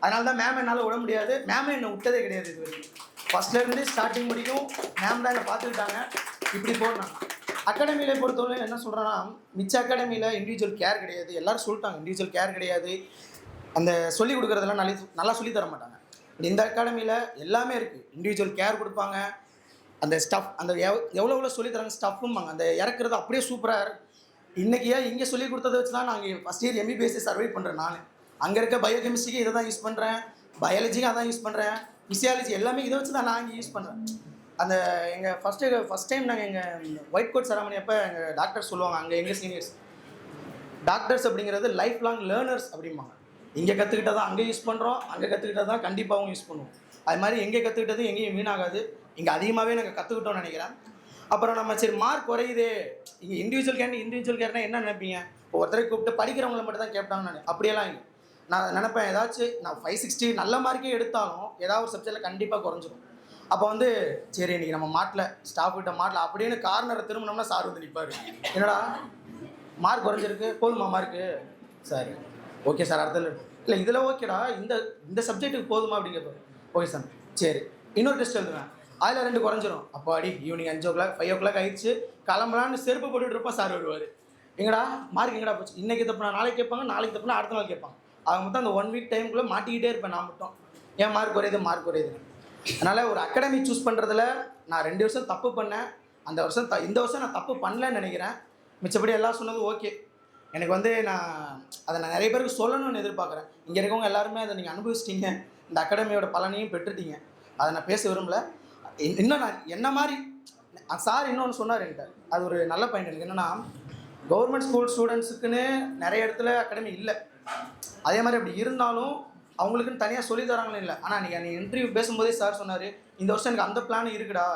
அதனால தான் மேம் என்னால் விட முடியாது. மேம் என்னை விட்டதே கிடையாது இது வரைக்கும். ஃபஸ்ட்லேருந்து ஸ்டார்டிங் முடியும் மேம் தான் என்னை பார்த்துக்கிட்டாங்க. இப்படி போடணும். அகாடமியில பொறுத்தவரை என்ன சொல்கிறேன்னா, மிச்ச அகாடமியில் இண்டிவிஜுவல் கேர் கிடையாது. எல்லோரும் சொல்லிட்டாங்க இண்டிவிஜுவல் கேர் கிடையாது, அந்த சொல்லிக் கொடுக்குறதெல்லாம் நல்லா சொல்லித் தர மாட்டாங்க. இந்த அகாடமியில் எல்லாமே இருக்குது. இண்டிவிஜுவல் கேர் கொடுப்பாங்க, அந்த ஸ்டஃப் அந்த எவ்வளோ சொல்லித் தராங்க ஸ்டஃப்பும்பாங்க, அந்த இறக்குறது அப்படியே சூப்பராக இன்றைக்கி இங்கே சொல்லிக் கொடுத்ததை வச்சு தான் நாங்கள் ஃபஸ்ட் இயர் எம்பிபிஎஸ்சி சர்வை பண்ணுறேன். நான் அங்கே இருக்க பயோகெமிஸ்ட்ரிக்கு இதை தான் யூஸ் பண்ணுறேன், பயாலஜிக்கு அதான் யூஸ் பண்ணுறேன், ஃபிசியாலஜி எல்லாமே இதை வச்சு தான் நான் இங்கே யூஸ் பண்ணுறேன். அந்த எங்கள் ஃபஸ்ட் டைம் நாங்கள் எங்கள் ஒயிட் கோட் செரமனி அப்போ எங்கள் டாக்டர்ஸ் சொல்லுவாங்க, அங்கே எங்கள் சீனியர்ஸ் டாக்டர்ஸ் அப்படிங்கிறது லைஃப் லாங் லேர்னர்ஸ் அப்படிம்பாங்க. இங்கே கற்றுக்கிட்டதான் அங்கே யூஸ் பண்ணுறோம், அங்கே கற்றுக்கிட்டதான் கண்டிப்பாகவும் யூஸ் பண்ணுவோம். அது மாதிரி எங்கே கற்றுக்கிட்டது எங்கேயும் வீணாகாது. இங்கே அதிகமாகவே நாங்கள் கற்றுக்கிட்டோம்னு நினைக்கிறேன். அப்புறம் நம்ம சரி மார்க் குறையுது, இங்கே இண்டிவிஜுவல் கேர்னால் என்ன நினைப்பீங்க? ஒருத்தரை கூப்பிட்டு படிக்கிறவங்கள மட்டும் தான் கேட்பாங்கன்னு நான் அப்படியெல்லாம் இல்லை. நான் நினைப்பேன் ஏதாச்சும் நான் 560 நல்ல மார்க்கே எடுத்தாலும் ஏதாவது ஒரு சப்ஜெக்டில் கண்டிப்பாக குறைஞ்சிரும். அப்போ வந்து சரி இன்றைக்கி நம்ம மாட்டில் ஸ்டாஃப் கிட்ட மாட்டல அப்படின்னு கார்னரை திரும்பினோம்னா சார் வந்து நிற்பார். என்னடா மார்க் குறைஞ்சிருக்கு, போதுமா மார்க்கு? சார் ஓகே சார் அடுத்தது இல்லை இதில் ஓகேடா, இந்த சப்ஜெக்ட்டுக்கு போதுமா அப்படிங்கிறது. ஓகே சார் சரி இன்னொரு டெஸ்ட் எழுதுவேன், அதில் 2 குறைஞ்சிரும். அப்போ அடி ஈவினிங் 5 o'clock 5 o'clock ஆயிடுச்சு, கிளம்பலான்னு செருப்பு போட்டுட்டு இருப்போம். சார் வருவார், எங்கடா மார்க் எங்கடா போச்சு? இன்றைக்கி தப்புனா நாளைக்கு கேட்பாங்க, நாளைக்கு தப்புனா அடுத்த நாள் கேட்பாங்க. அவங்க மொத்தம் அந்த 1 week டைமுக்குள்ளே மாட்டிக்கிட்டே இருப்பேன். நான் மட்டும் ஏன் மார்க் குறையுது. அதனால் ஒரு அகாடமி சூஸ் பண்ணுறதுல நான் 2 வருஷம் தப்பு பண்ணேன். அந்த வருஷம் இந்த வருஷம் நான் தப்பு பண்ணலன்னு நினைக்கிறேன். மிச்சப்படி எல்லாம் சொன்னது ஓகே. எனக்கு வந்து அதை நான் நிறைய பேருக்கு சொல்லணும்னு எதிர்பார்க்குறேன். இங்கே இருக்கவங்க எல்லாருமே அதை நீங்கள் அனுபவிச்சிட்டிங்க, இந்த அகாடமியோட பலனையும் பெற்றுட்டீங்க. அதை நான் பேச விரும்பல. இன்னும் நான் என்ன மாதிரி சார் இன்னொன்று சொன்னார் என்கிட்ட, அது ஒரு நல்ல பாயிண்ட். எனக்கு என்னென்னா, கவர்மெண்ட் ஸ்கூல் ஸ்டூடெண்ட்ஸுக்குன்னு நிறைய இடத்துல அகாடமி இல்லை. அதே மாதிரி அப்படி இருந்தாலும் அவங்களுக்குன்னு தனியாக சொல்லி தராங்களே இல்லை. ஆனால் நீங்கள் இன்டர்வியூ பேசும்போதே சார் சொன்னார், இந்த வருஷம் எனக்கு அந்த பிளான் இருக்குடா,